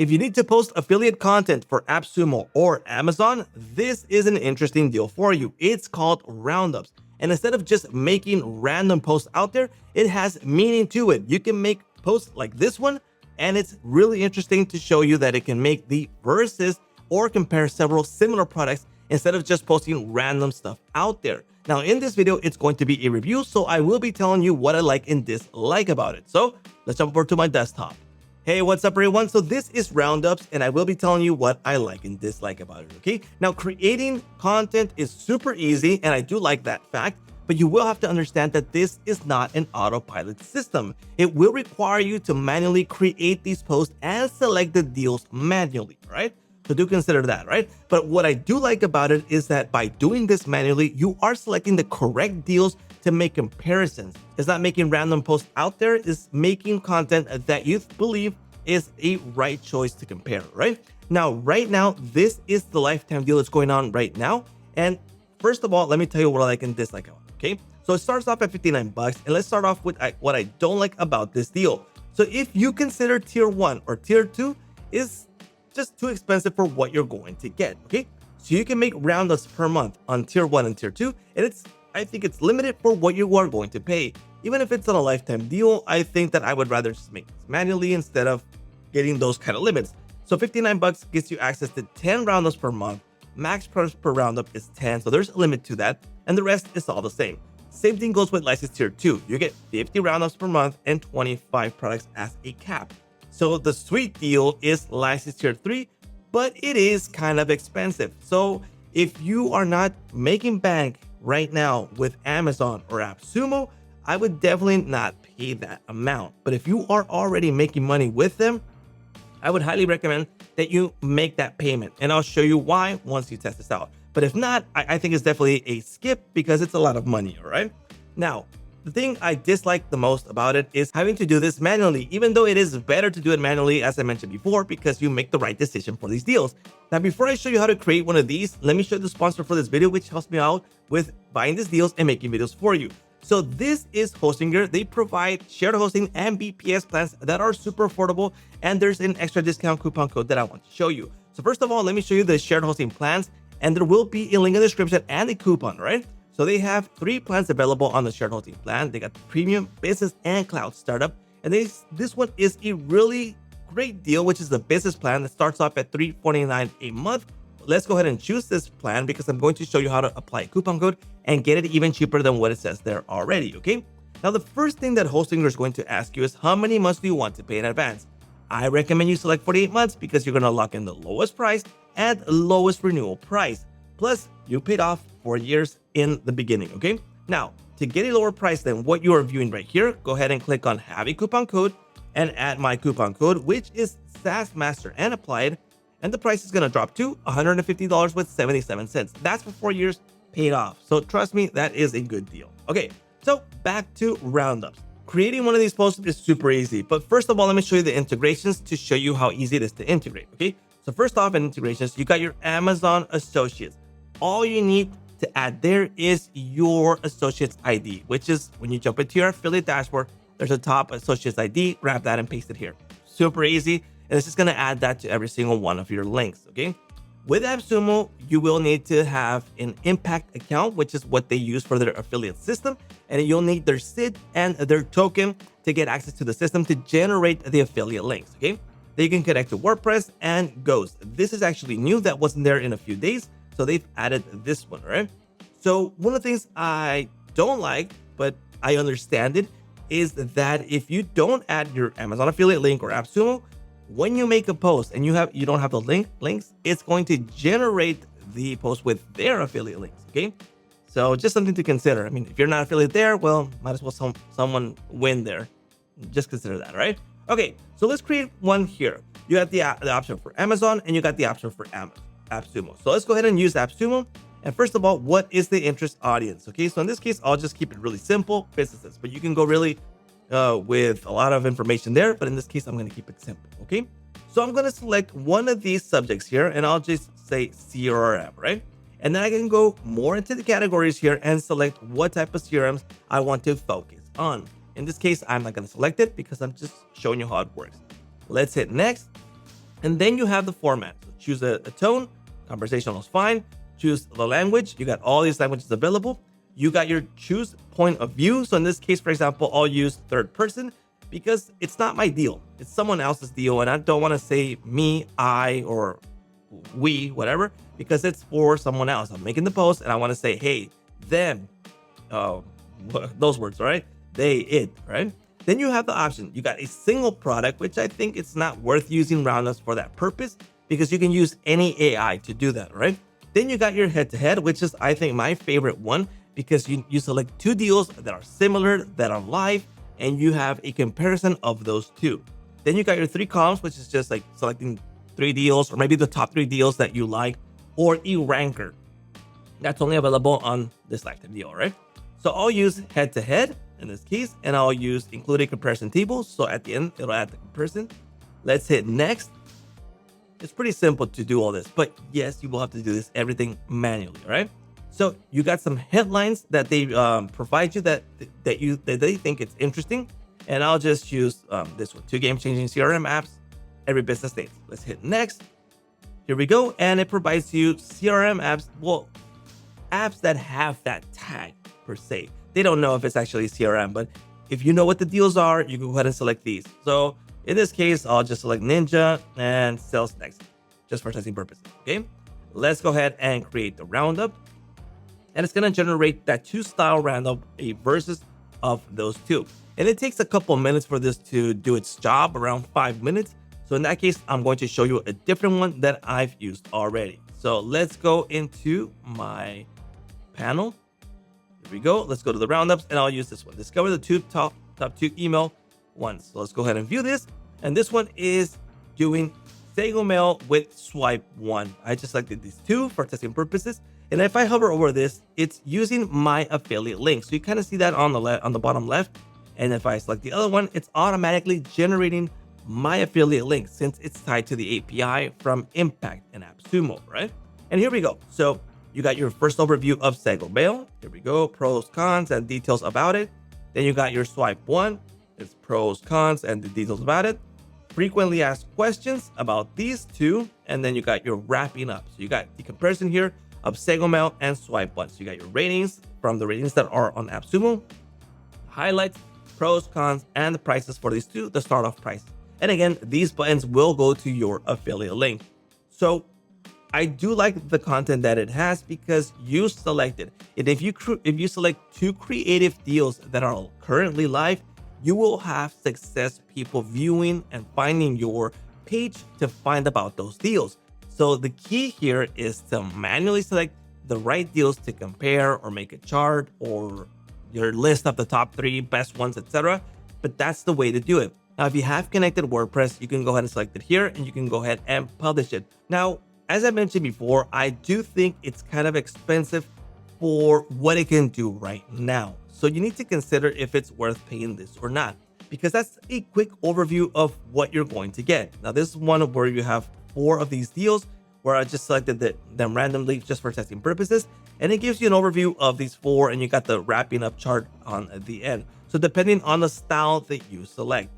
If you need to post affiliate content for AppSumo or Amazon, this is an interesting deal for you. It's called Roundups. And instead of just making random posts out there, it has meaning to it. You can make posts like this one, and it's really interesting to show you that it can make the versus or compare several similar products instead of just posting random stuff out there. Now, in this video, it's going to be a review, so I will be telling you what I like and dislike about it. So let's jump over to my desktop. Hey, what's up everyone? So this is Roundups, and I will be telling you what I like and dislike about it, okay? Now, creating content is super easy, and I do like that fact, but you will have to understand that this is not an autopilot system. It will require you to manually create these posts and select the deals manually, right? So do consider that, right? But what I do like about it is that by doing this manually, you are selecting the correct deals to make comparisons. It's not making random posts out there, it's making content that you believe is a right choice to compare, right? Now, right now, this is the lifetime deal that's going on right now. And first of all, let me tell you what I like and dislike about it, okay? So it starts off at 59 bucks, and let's start off with what I don't like about this deal. So if you consider tier 1 or tier 2 is just too expensive for what you're going to get, okay? So you can make roundups per month on tier 1 and tier 2, and I think it's limited for what you are going to pay. Even if it's on a lifetime deal, I think that I would rather just make this manually instead of getting those kind of limits. So 59 bucks gets you access to 10 roundups per month. Max price per roundup is 10, so there's a limit to that, and the rest is all the same. Same thing goes with license tier 2. You get 50 roundups per month and 25 products as a cap. So the sweet deal is license tier 3, but it is kind of expensive. So if you are not making bank right now with Amazon or AppSumo, I would definitely not pay that amount. But if you are already making money with them, I would highly recommend that you make that payment, and I'll show you why once you test this out. But if not, I think it's definitely a skip because it's a lot of money, all right? Now, the thing I dislike the most about it is having to do this manually, even though it is better to do it manually, as I mentioned before, because you make the right decision for these deals. Now, before I show you how to create one of these, let me show you the sponsor for this video, which helps me out with buying these deals and making videos for you. So this is Hostinger. They provide shared hosting and BPS plans that are super affordable, and there's an extra discount coupon code that I want to show you. So first of all, let me show you the shared hosting plans, and there will be a link in the description and a coupon, right? So they have 3 plans available on the shared hosting plan. They got the premium, business, and cloud startup. And this one is a really great deal, which is the business plan that starts off at $349 a month. Let's go ahead and choose this plan because I'm going to show you how to apply a coupon code and get it even cheaper than what it says there already, okay? Now, the first thing that Hostinger is going to ask you is how many months do you want to pay in advance? I recommend you select 48 months because you're going to lock in the lowest price and lowest renewal price. Plus, you paid off 4 years in the beginning, okay? Now, to get a lower price than what you are viewing right here, go ahead and click on have a coupon code and add my coupon code, which is SaaSMaster, and apply it. And the price is going to drop to $150 with 77 cents. That's for 4 years paid off. So trust me, that is a good deal. Okay, so back to Roundups. Creating one of these posts is super easy. But first of all, let me show you the integrations to show you how easy it is to integrate, okay? So first off, in integrations, you got your Amazon associates. All you need to add there is your associate's ID, which is when you jump into your affiliate dashboard, there's a top associate's ID, grab that and paste it here. Super easy. And it's just going to add that to every single one of your links, okay? With AppSumo, you will need to have an impact account, which is what they use for their affiliate system. And you'll need their SID and their token to get access to the system to generate the affiliate links, okay? Then you can connect to WordPress and Ghost. This is actually new. That wasn't there in a few days. So they've added this one, right? So one of the things I don't like, but I understand it, is that if you don't add your Amazon affiliate link or AppSumo, when you make a post and you don't have the links, it's going to generate the post with their affiliate links, okay? So just something to consider. I mean, if you're not affiliate there, well, might as well someone win there. Just consider that, right? Okay, so let's create one here. You got the option for Amazon and you got the option for AppSumo. So let's go ahead and use AppSumo. And first of all, what is the interest audience? Okay, so in this case, I'll just keep it really simple, businesses, but you can go really with a lot of information there. But in this case, I'm going to keep it simple. Okay, so I'm going to select one of these subjects here and I'll just say CRM, right? And then I can go more into the categories here and select what type of CRMs I want to focus on. In this case, I'm not going to select it because I'm just showing you how it works. Let's hit next. And then you have the format. So choose a tone, conversational is fine. Choose the language. You got all these languages available. You got your choose point of view. So in this case, for example, I'll use third person because it's not my deal. It's someone else's deal. And I don't want to say me, I, or we, whatever, because it's for someone else. I'm making the post and I want to say, hey, them, those words, right? They, it, right? Then you have the option. You got a single product, which I think it's not worth using Roundups for that purpose because you can use any AI to do that, right? Then you got your head-to-head, which is, I think, my favorite one because you select two deals that are similar, that are live, and you have a comparison of those two. Then you got your three columns, which is just like selecting three deals or maybe the top three deals that you like, or a ranker. That's only available on this lifetime deal, right? So I'll use head-to-head in this case, and I'll use include a comparison table. So at the end, it'll add the comparison. Let's hit next. It's pretty simple to do all this, but yes, you will have to do this everything manually, right? So you got some headlines that they provide you that they think it's interesting, and I'll just use this one: 2 game-changing CRM apps every business needs. Let's hit next. Here we go, and it provides you CRM apps, well, apps that have that tag per se. They don't know if it's actually CRM, but if you know what the deals are, you can go ahead and select these. So in this case, I'll just select Ninja and Sales Next, just for testing purposes, okay? Let's go ahead and create the roundup. And it's gonna generate that 2-style roundup, a versus of those two. And it takes a couple minutes for this to do its job, around 5 minutes. So in that case, I'm going to show you a different one that I've used already. So let's go into my panel. Here we go. Let's go to the roundups and I'll use this one. Discover the top 2 email ones. So let's go ahead and view this. And this one is doing Sego Mail with swipe 1. I just selected these two for testing purposes. And if I hover over this, it's using my affiliate link. So you kind of see that on the bottom left. And if I select the other one, it's automatically generating my affiliate link since it's tied to the API from Impact and AppSumo, right? And here we go. So you got your first overview of Sego Mail. Here we go, pros, cons, and details about it. Then you got your swipe 1. It's pros, cons, and the details about it. Frequently asked questions about these two. And then you got your wrapping up. So you got the comparison here of Sego Mail and swipe 1. So you got your ratings from the ratings that are on AppSumo, highlights, pros, cons, and the prices for these two, the start off price. And again, these buttons will go to your affiliate link. So I do like the content that it has because you selected it. If you select 2 creative deals that are currently live, you will have success people viewing and finding your page to find about those deals. So the key here is to manually select the right deals to compare or make a chart or your list of the top 3 best ones, etc. But that's the way to do it. Now, if you have connected WordPress, you can go ahead and select it here and you can go ahead and publish it. Now, as I mentioned before, I do think it's kind of expensive for what it can do right now. So you need to consider if it's worth paying this or not, because that's a quick overview of what you're going to get. Now, this is one where you have 4 of these deals where I just selected them randomly just for testing purposes. And it gives you an overview of these 4 and you got the wrapping up chart on the end. So depending on the style that you select,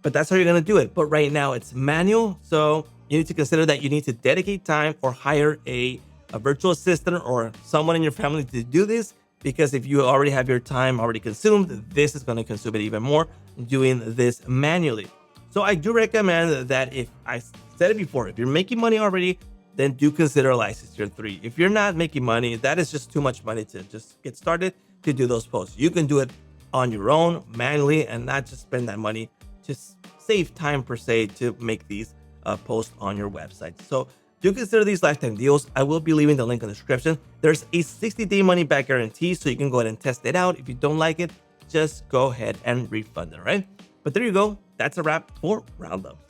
but that's how you're going to do it. But right now it's manual. So you need to consider that you need to dedicate time or hire a virtual assistant or someone in your family to do this, because if you already have your time already consumed, this is going to consume it even more doing this manually. So I do recommend that, if I said it before, if you're making money already, then do consider license tier 3. If you're not making money, that is just too much money to just get started to do those posts. You can do it on your own manually and not just spend that money to save time per se to make these posts on your website. So do consider these lifetime deals. I will be leaving the link in the description. There's a 60-day money back guarantee, so you can go ahead and test it out. If you don't like it, just go ahead and refund it, right? But there you go. That's a wrap for Roundup.